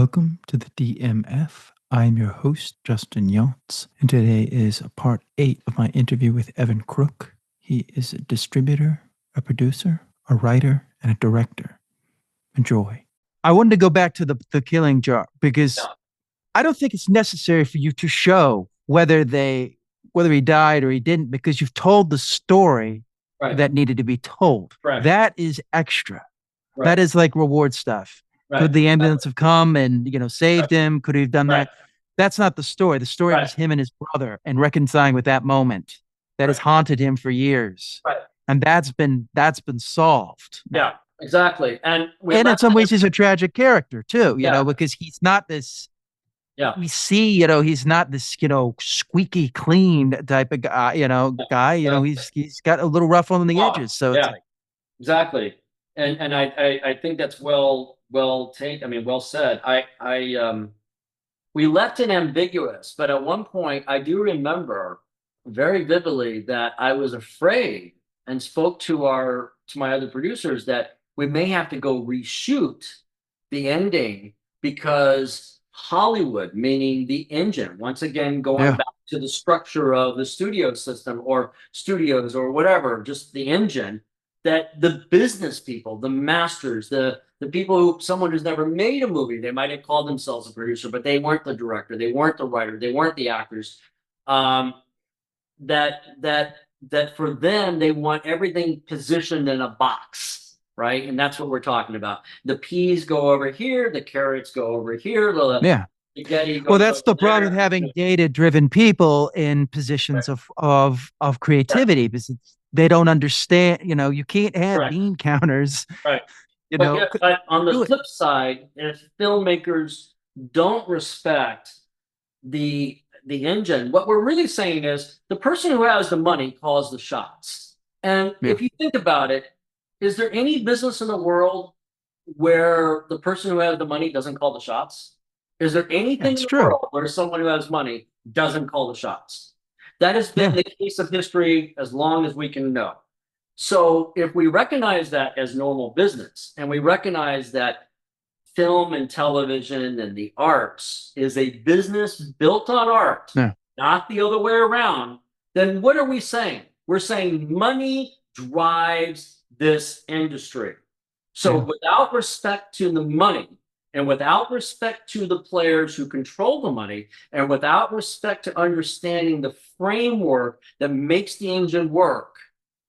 Welcome to the DMF. I'm your host, Justin Yance, and today is part 8 of my interview with Evan Crooke. He is a distributor, a producer, a writer, and a director. Enjoy. I wanted to go back to the killing jar because I don't think it's necessary for you to show whether he died or he didn't, because you've told the story Right. that needed to be told. Right. That is extra. Right. That is like reward stuff. Right. Could the ambulance have come and, saved him? Could he have done Right. that? That's not the story. The story Right. was him and his brother and reconciling with that moment that has haunted him for years. Right. And that's been solved. Yeah, exactly. And in some ways he's a tragic character too, because he's not this, we see, he's not this, squeaky clean type of guy, he's got a little rough on the edges. So it's like, exactly. And I think that's well said. We left it ambiguous, but at one point I do remember very vividly that I was afraid and spoke to my other producers that we may have to go reshoot the ending because Hollywood, meaning the engine, once again going back to the structure of the studio system or studios or whatever, just the engine, that the business people, the masters, the people someone who's never made a movie, they might have called themselves a producer, but they weren't the director, they weren't the writer, they weren't the actors. That for them, they want everything positioned in a box, right? And that's what we're talking about. The peas go over here, the carrots go over here. Well, that's the problem with having data-driven people in positions of creativity, because they don't understand. You can't have bean counters. Right. But on the flip side, if filmmakers don't respect the engine, what we're really saying is the person who has the money calls the shots. And if you think about it, is there any business in the world where the person who has the money doesn't call the shots? Is there anything in the world where someone who has money doesn't call the shots? That has been the case of history as long as we can know. So if we recognize that as normal business, and we recognize that film and television and the arts is a business built on art, not the other way around, then what are we saying? We're saying money drives this industry. So without respect to the money, and without respect to the players who control the money, and without respect to understanding the framework that makes the engine work,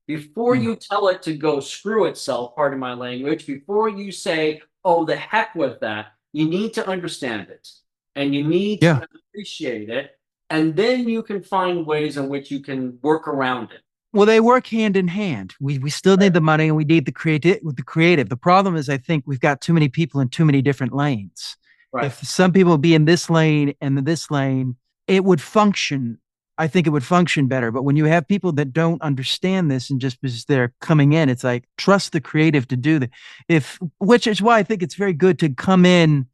before you tell it to go screw itself, pardon my language, before you say, oh, the heck with that, you need to understand it. And you need to appreciate it. And then you can find ways in which you can work around it. Well, they work hand in hand. We still need the money, and we need the creative. The problem is, I think we've got too many people in too many different lanes. Right. If some people be in this lane and this lane, it would function. I think it would function better. But when you have people that don't understand this and just because they're coming in, it's like, trust the creative to do that. Which is why I think it's very good to come in,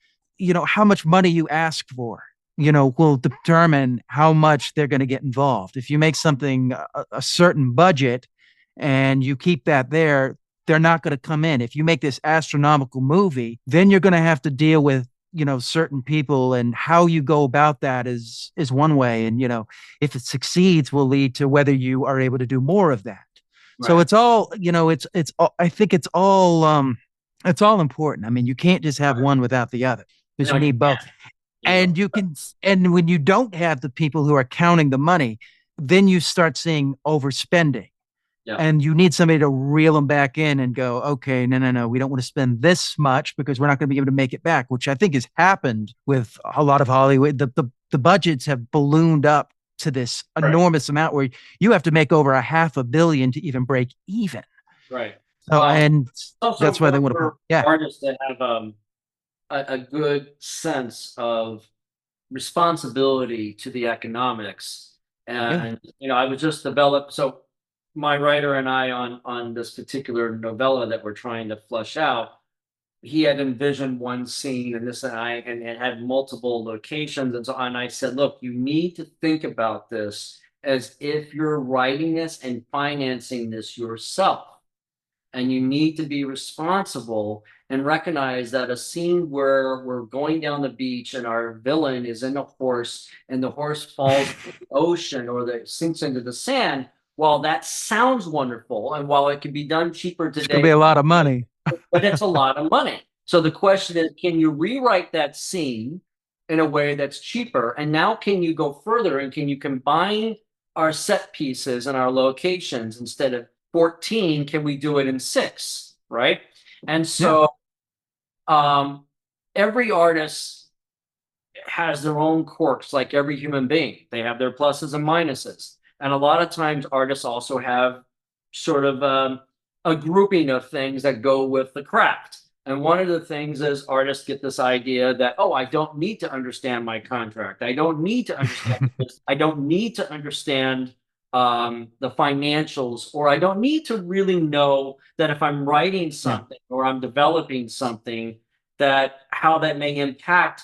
how much money you ask for, will determine how much they're going to get involved. If you make something a certain budget and you keep that there, they're not going to come in. If you make this astronomical movie, then you're going to have to deal with, certain people, and how you go about that is one way. And, if it succeeds, will lead to whether you are able to do more of that. Right. So it's all, I think it's all important. I mean, you can't just have one without the other, because you need both. And and when you don't have the people who are counting the money, then you start seeing overspending. Yeah. And you need somebody to reel them back in and go, okay, no, we don't want to spend this much because we're not going to be able to make it back, which I think has happened with a lot of Hollywood. The budgets have ballooned up to this enormous amount where you have to make over $500 million to even break even. Right. So, and that's why they want to, artists that have a good sense of responsibility to the economics. And, I was just developed. So my writer and I on this particular novella that we're trying to flesh out, he had envisioned one scene and it had multiple locations. And so on. I said, look, you need to think about this as if you're writing this and financing this yourself. and you need to be responsible and recognize that a scene where we're going down the beach and our villain is in a horse and the horse falls in the ocean or that sinks into the sand, while that sounds wonderful and while it can be done cheaper It's going to today, be a lot of money. but it's a lot of money. So the question is, can you rewrite that scene in a way that's cheaper? And now can you go further and can you combine our set pieces and our locations? Instead of 14, can we do it in 6, right? And so every artist has their own quirks, like every human being. They have their pluses and minuses. And a lot of times artists also have sort of a grouping of things that go with the craft. And one of the things is artists get this idea that, oh, I don't need to understand my contract. I don't need to understand this. I don't need to understand the financials, or I don't need to really know that if I'm writing something or I'm developing something, that how that may impact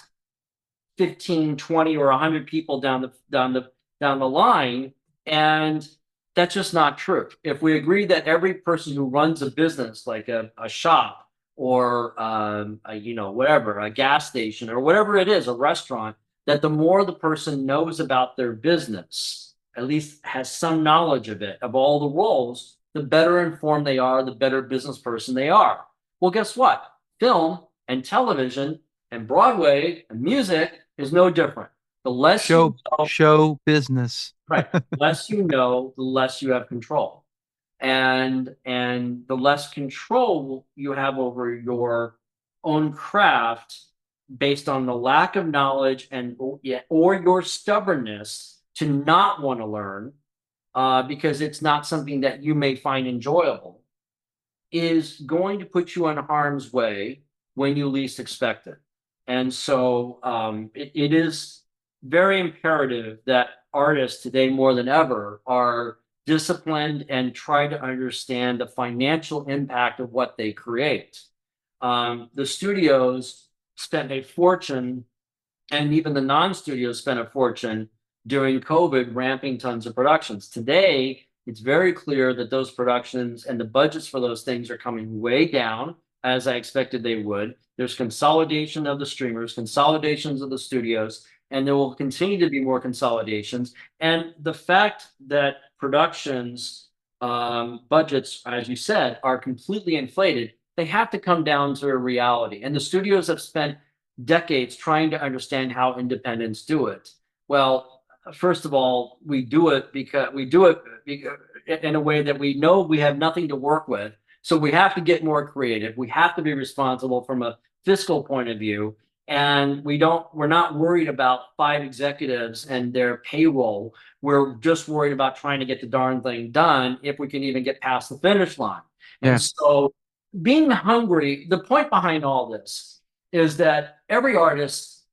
15, 20, or 100 people down the line. And that's just not true. If we agree that every person who runs a business, like a shop or whatever, a gas station or whatever it is, a restaurant, that the more the person knows about their business, at least has some knowledge of it, of all the roles, the better informed they are, the better business person they are. Well, guess what? Film and television and Broadway and music is no different. The less show business. Right. The less you know, the less you have control. And the less control you have over your own craft based on the lack of knowledge or your stubbornness to not want to learn because it's not something that you may find enjoyable, is going to put you in harm's way when you least expect it. And so it is very imperative that artists today more than ever are disciplined and try to understand the financial impact of what they create. The studios spent a fortune, and even the non-studios spent a fortune during COVID ramping tons of productions. Today, it's very clear that those productions and the budgets for those things are coming way down, as I expected they would. There's consolidation of the streamers, consolidations of the studios, and there will continue to be more consolidations. And the fact that productions budgets, as you said, are completely inflated, they have to come down to a reality. And the studios have spent decades trying to understand how independents do it. Well, first of all, we do it in a way that we know we have nothing to work with. So we have to get more creative. We have to be responsible from a fiscal point of view. And we're not worried about 5 executives and their payroll. We're just worried about trying to get the darn thing done if we can even get past the finish line. Yeah. And so being hungry, the point behind all this is that every artist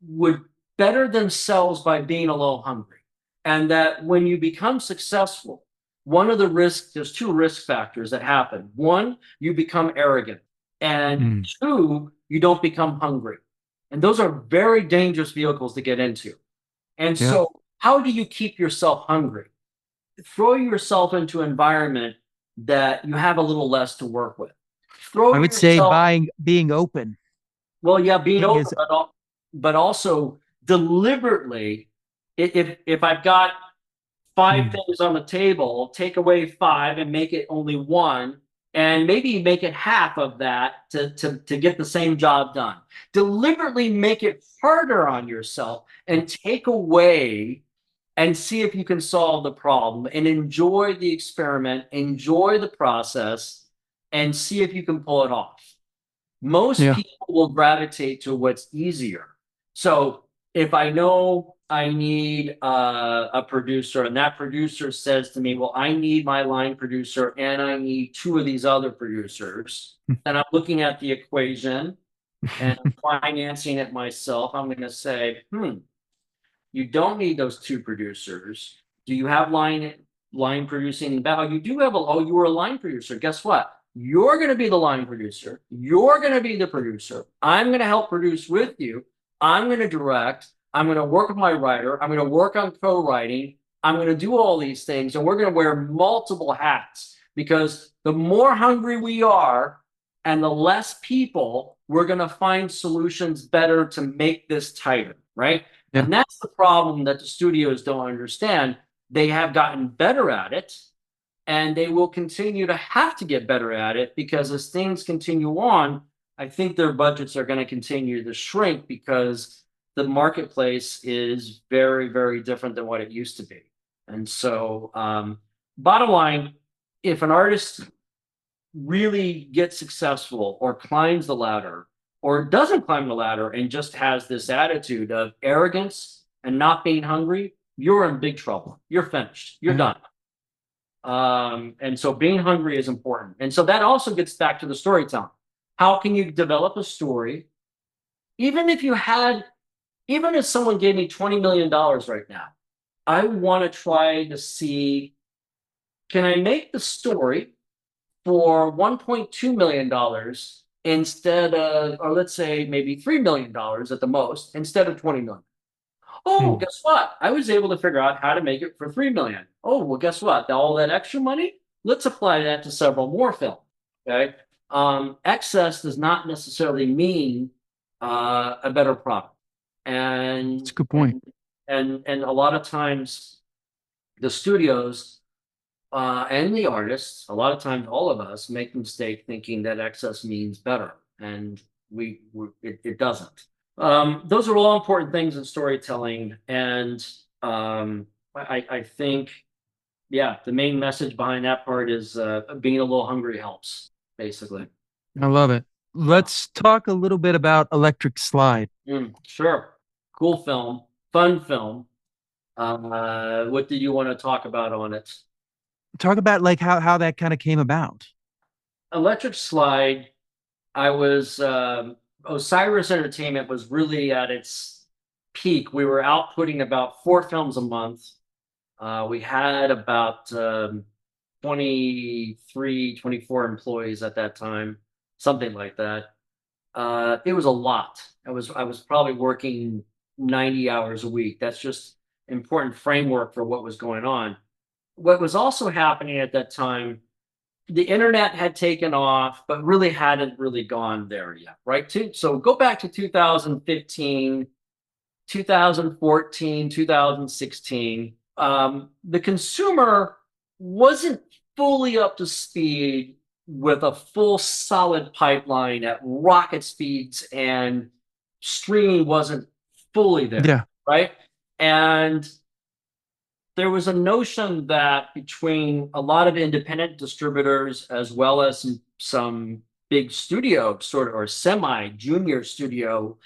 would better themselves by being a little hungry. And that when you become successful, there's 2 risk factors that happen. 1, you become arrogant. And 2, you don't become hungry. And those are very dangerous vehicles to get into. And so how do you keep yourself hungry? Throw yourself into an environment that you have a little less to work with. I would say being open. Well, yeah, being open, but also deliberately, if I've got 5 things on the table, take away 5 and make it only 1. And maybe make it half of that to get the same job done. Deliberately make it harder on yourself and take away and see if you can solve the problem and enjoy the experiment, enjoy the process, and see if you can pull it off. Most people will gravitate to what's easier. So if I know I need a producer, and that producer says to me, well, I need my line producer and I need 2 of these other producers, and I'm looking at the equation and I'm financing it myself, I'm going to say, you don't need those 2 producers. Do you have line producing value? You do have you were a line producer. Guess what? You're going to be the line producer. You're going to be the producer. I'm going to help produce with you. I'm going to direct. I'm going to work with my writer. I'm going to work on co-writing. I'm going to do all these things, and we're going to wear multiple hats because the more hungry we are and the less people, we're going to find solutions better to make this tighter, right? Yeah. And that's the problem that the studios don't understand. They have gotten better at it, and they will continue to have to get better at it, because as things continue on, I think their budgets are going to continue to shrink, because the marketplace is very, very different than what it used to be. And so, bottom line, if an artist really gets successful or climbs the ladder or doesn't climb the ladder and just has this attitude of arrogance and not being hungry, you're in big trouble. You're finished. You're done. And so being hungry is important. And so that also gets back to the storytelling. How can you develop a story? Even if someone gave me $20 million right now, I want to try to see, can I make the story for $1.2 million instead of, or let's say maybe $3 million at the most, instead of 20 million. Oh, guess what? I was able to figure out how to make it for 3 million. Oh, well, guess what? All that extra money, let's apply that to several more films. Okay. Excess does not necessarily mean a better product. And that's a good point. And a lot of times the studios and the artists, a lot of times all of us make the mistake thinking that excess means better, and it doesn't. Those are all important things in storytelling, and I think, yeah, the main message behind that part is being a little hungry helps, basically. I love it. Let's talk a little bit about Electric Slide. Sure. Cool film, fun film. What did you want to talk about on it? Talk about like how that kind of came about. Electric Slide, I was Osiris Entertainment was really at its peak. We were outputting about 4 films a month. We had about 23, 24 employees at that time, something like that. It was a lot. I was probably working 90 hours a week. That's just important framework for what was going on. What was also happening at that time, the internet had taken off, but really hadn't really gone there yet, right? So go back to 2015, 2014, 2016. The consumer wasn't fully up to speed with a full solid pipeline at rocket speeds, and streaming wasn't fully there, Yeah. right? And there was a notion that between a lot of independent distributors as well as some big studio sort of, or semi-junior studio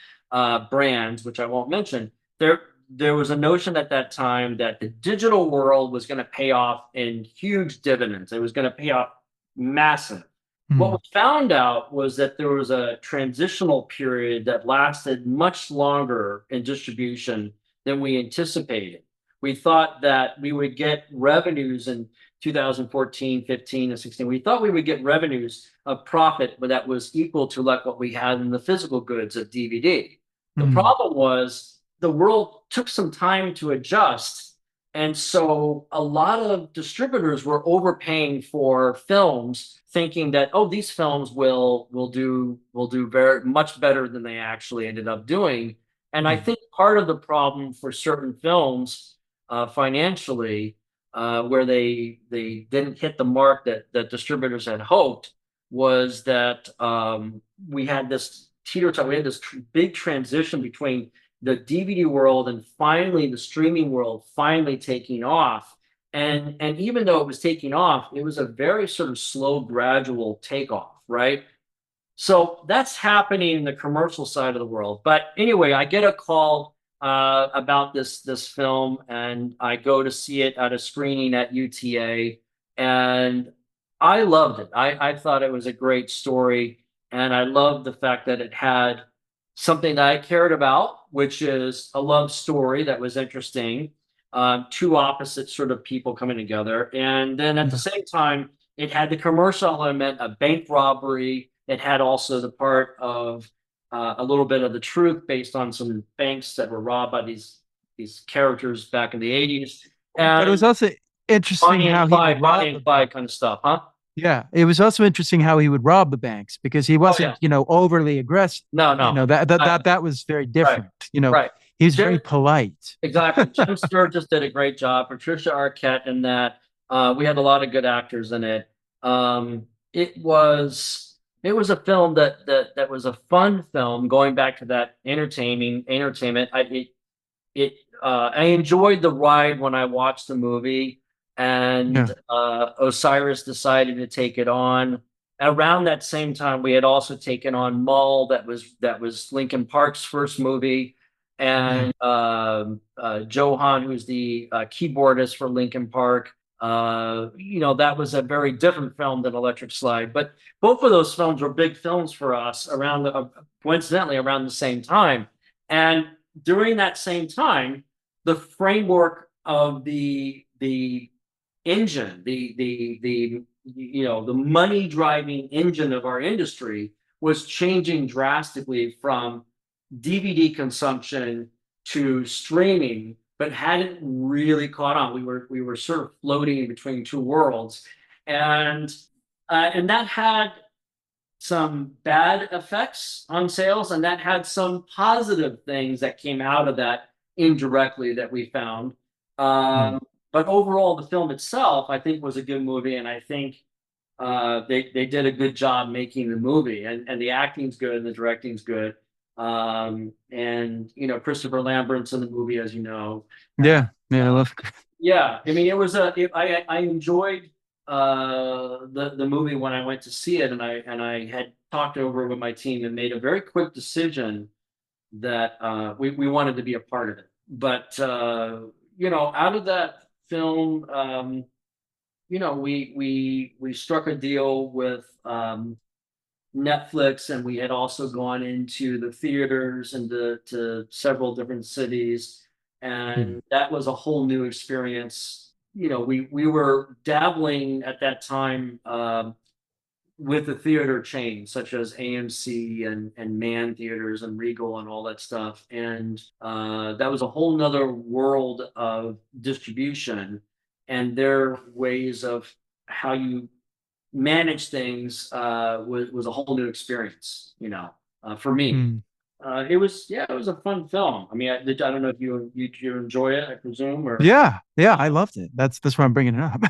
brands, which I won't mention, there was a notion at that time that the digital world was going to pay off in huge dividends. It was going to pay off massive. What we found out was that there was a transitional period that lasted much longer in distribution than we anticipated. We thought that we would get revenues in 2014, 15, and 16. We thought we would get revenues of profit, but that was equal to like what we had in the physical goods of DVD. The problem was the world took some time to adjust. And so a lot of distributors were overpaying for films, thinking that, oh, these films will do very much better than they actually ended up doing. And I think part of the problem for certain films financially, where they didn't hit the mark that distributors had hoped, was that we had this teeter-totter. We had this big transition between the DVD world and finally the streaming world finally taking off. And even though it was taking off, it was a very sort of slow, gradual takeoff, right? So that's happening in the commercial side of the world. But anyway, I get a call about this film, and I go to see it at a screening at UTA, and I loved it. I thought it was a great story, and I loved the fact that it had something that I cared about, which is a love story that was interesting, 2 opposite sort of people coming together, and then at the same time, it had the commercial element of bank robbery. It had also the part of a little bit of the truth based on some banks that were robbed by these characters back in the 80s. And but it was also interesting how Bonnie and Clyde kind of stuff, huh? Yeah, it was also interesting how he would rob the banks because he Oh yeah. wasn't, overly aggressive. No, no. That was very Right, different. right. He was very Jim, polite. exactly. Jim Sturgis did a great job. Patricia Arquette in that. We had a lot of good actors in it. It was a film that was a fun film. Going back to that entertainment. I enjoyed the ride when I watched the movie, and Yeah. Osiris decided to take it on. Around that same time, we had also taken on Mull, that was Linkin Park's first movie, Yeah. and Johan, who's the keyboardist for Linkin Park. That was a very different film than Electric Slide, but both of those films were big films for us coincidentally around the same time. And during that same time, the framework of the engine, the money driving engine of our industry was changing drastically from DVD consumption to streaming, but hadn't really caught on. We were sort of floating between two worlds, and and that had some bad effects on sales, and that had some positive things that came out of that indirectly that we found. Mm. Um, but overall, the film itself, I think, was a good movie, and I think they did a good job making the movie, and the acting's good and the directing's good. And Christopher Lambert's in the movie, as you know. And, Yeah. Yeah. I uh, love. yeah, I mean, I enjoyed the movie when I went to see it, and I had talked over with my team and made a very quick decision that we wanted to be a part of it. But out of that film, we struck a deal with Netflix, and we had also gone into the theaters and to several different cities, Mm. and that was a whole new experience. We were dabbling at that time with the theater chains such as AMC and Man Theaters and Regal and all that stuff, and that was a whole nother world of distribution and their ways of how you manage things was a whole new experience, for me. Mm. It was a fun film. I mean, I don't know if you enjoy it, I presume, or Yeah. Yeah. I loved it. That's why I'm bringing it yeah, up.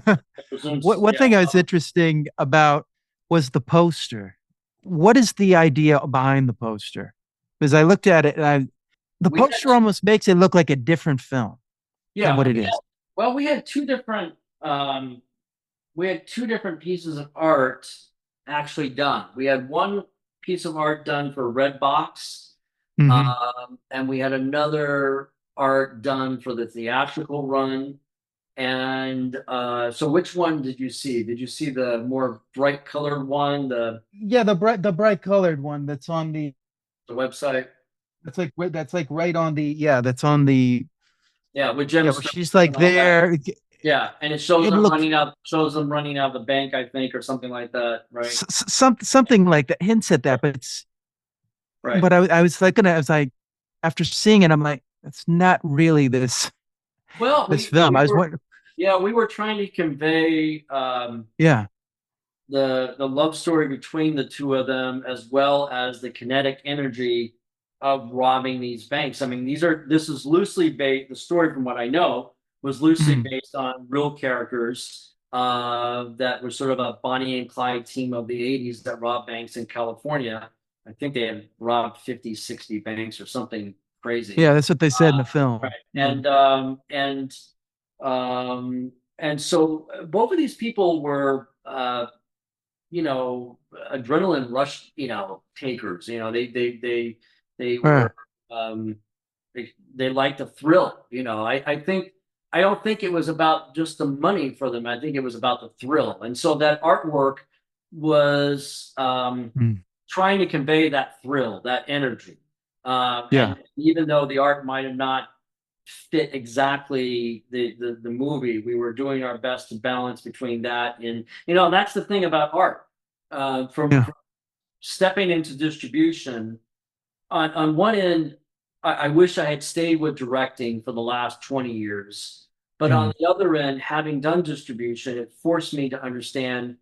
I presume, One yeah. thing I was interesting about was the poster. What is the idea behind the poster? Because I looked at it and the We had poster almost makes it look like a different film than yeah, what it we had is. well, um we had two different pieces of art actually done. We had one piece of art done for Redbox, Hmm. and we had another art done for the theatrical run. And so which one did you see? Did you see the more bright colored one, Yeah, the bright colored one that's on the website? that's like right on the yeah, that's on the Yeah, with Jim yeah, where Stern she's and like all that. there. Yeah, and it It looked shows them running out of the bank, I think, or something like that, right? something like that hints at that, Right. but I was like I was like after seeing it, I'm like, it's not really Well, this film. I was wondering, we were trying to convey yeah. the love story between the two of them, as well as the kinetic energy of robbing these banks. I mean, this is loosely based. The story, from what I know, was loosely Mm. based on real characters that were sort of a Bonnie and Clyde team of the '80s that robbed banks in California. I think they had robbed 50, 60 banks or something crazy. Yeah, that's what they said in the Right. film. Yeah. And so both of these people were adrenaline rush, takers. They Yeah. were um they liked the thrill. I don't think it was about just the money for them. I think it was about the thrill. And so that artwork was Mm. trying to convey that thrill, that energy. Yeah. And even though the art might have not fit exactly the movie, we were doing our best to balance between that and that's the thing about art. From Yeah. stepping into distribution, on one end, I wish I had stayed with directing for the last 20 years. But on the other end, having done distribution, it forced me to understand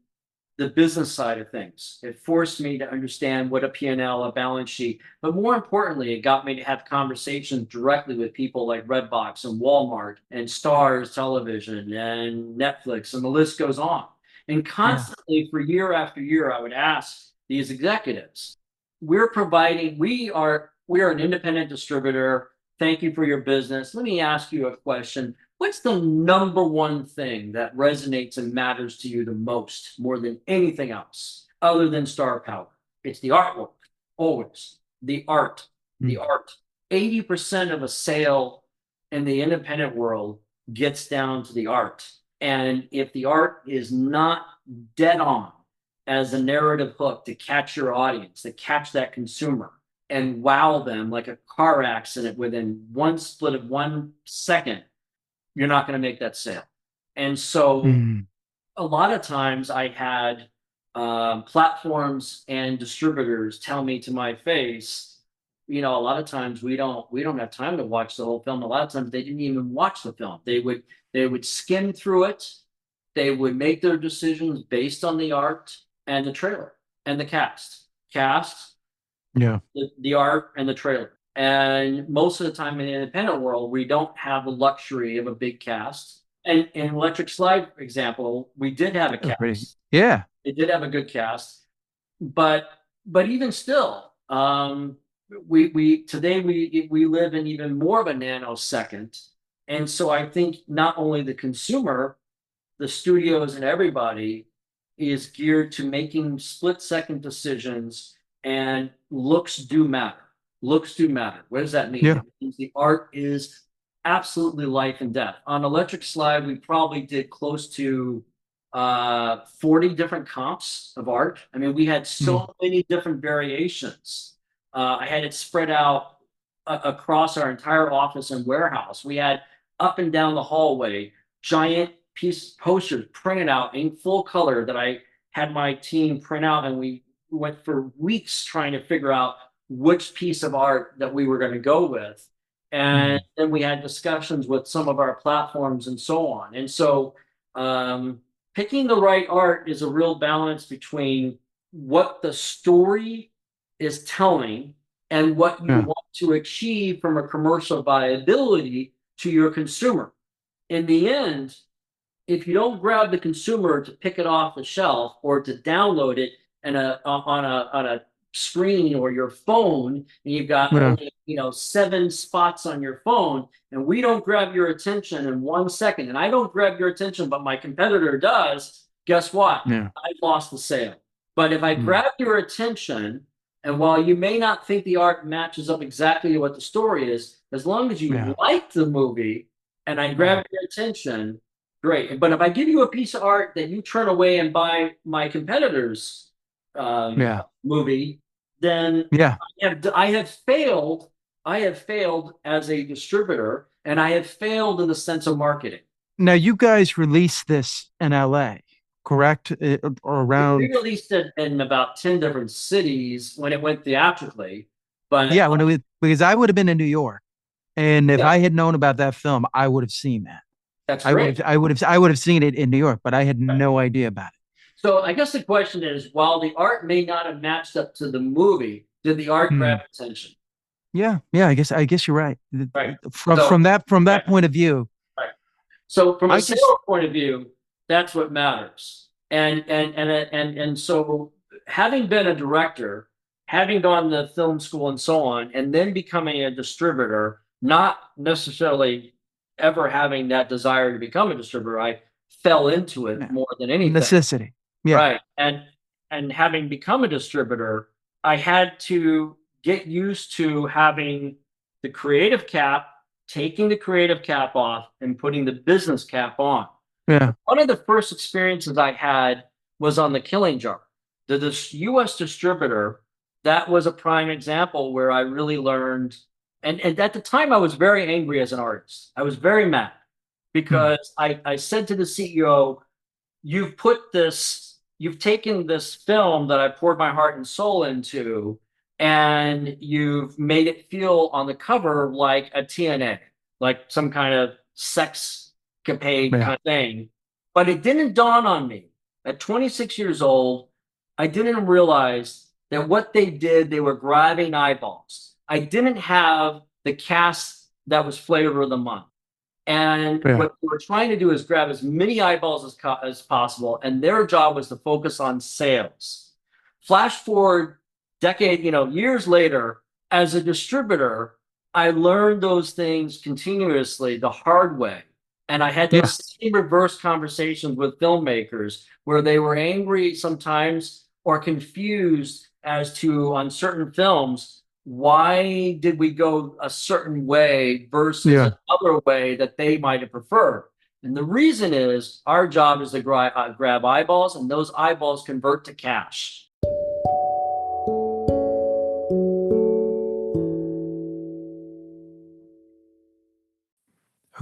the business side of things. It forced me to understand what a P&L, a balance sheet, but more importantly, it got me to have conversations directly with people like Redbox and Walmart and Stars Television and Netflix, and the list goes on. And constantly for year after year, I would ask these executives, we are an independent distributor. Thank you for your business. Let me ask you a question. What's the number one thing that resonates and matters to you the most, more than anything else, other than star power? It's the artwork, always. The art. 80% of a sale in the independent world gets down to the art. And if the art is not dead on as a narrative hook to catch your audience, to catch that consumer and wow them like a car accident within one split of 1 second, you're not going to make that sale. And so a lot of times I had platforms and distributors tell me to my face, a lot of times we don't have time to watch the whole film. A lot of times they didn't even watch the film. They would skim through it. They would make their decisions based on the art and the trailer and the cast, the art and the trailer. And most of the time in the independent world, we don't have the luxury of a big cast. And in Electric Slide, for example, we did have a cast. It did have a good cast, but even still, today we live in even more of a nanosecond. And so I think not only the consumer, the studios and everybody is geared to making split-second decisions, and looks do matter. Looks do matter. What does that mean? It means the art is absolutely life and death. On Electric Slide, we probably did close to 40 different comps of art. I mean, we had so many different variations. I had it spread out across our entire office and warehouse. We had up and down the hallway, giant posters printed out in full color that I had my team print out, and we went for weeks trying to figure out which piece of art that we were going to go with. And then we had discussions with some of our platforms and so on. And so picking the right art is a real balance between what the story is telling and what you want to achieve from a commercial viability to your consumer. In the end, if you don't grab the consumer to pick it off the shelf or to download it on a screen or your phone, and you've got only, 7 spots on your phone, and we don't grab your attention in 1 second, and I don't grab your attention, but my competitor does, guess what? I've lost the sale. But if I grab your attention, and while you may not think the art matches up exactly to what the story is, as long as you like the movie and I grab your attention, great. But if I give you a piece of art that you turn away and buy my competitor's movie, then I have failed. I have failed as a distributor, and I have failed in the sense of marketing. Now, you guys released this in LA, correct? Or around? We released it in about 10 different cities when it went theatrically. But because I would have been in New York, and if I had known about that film, I would have seen that. That's great. I would have seen it in New York, but I had no idea about it. So I guess the question is, while the art may not have matched up to the movie, did the art grab attention? Yeah. I guess you're right. From that point of view. Right. So from a sales point of view, that's what matters. And so having been a director, having gone to film school and so on, and then becoming a distributor, not necessarily ever having that desire to become a distributor, I fell into it more than anything. Necessity. Right. And having become a distributor, I had to get used to having the creative cap, taking the creative cap off and putting the business cap on. One of the first experiences I had was on The Killing Jar. The US distributor, that was a prime example where I really learned. And at the time, I was very angry as an artist. I was very mad because I said to the CEO, you've taken this film that I poured my heart and soul into, and you've made it feel on the cover like a TNA, like some kind of sex capade kind of thing. But it didn't dawn on me. At 26 years old, I didn't realize that what they did, they were grabbing eyeballs. I didn't have the cast that was flavor of the month. And what we're trying to do is grab as many eyeballs as possible. And their job was to focus on sales. Flash forward years later, as a distributor, I learned those things continuously the hard way. And I had those same reverse conversations with filmmakers where they were angry sometimes or confused as to, on certain films, why did we go a certain way versus another way that they might have preferred? And the reason is our job is to grab eyeballs, and those eyeballs convert to cash.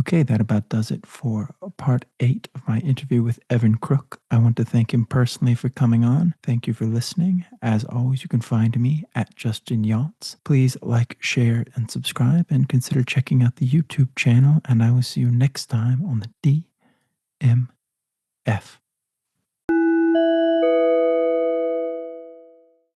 Okay, that about does it for part 8 of my interview with Evan Crooke. I want to thank him personally for coming on. Thank you for listening. As always, you can find me at Justin Yachts. Please like, share, and subscribe, and consider checking out the YouTube channel. And I will see you next time on the DMF.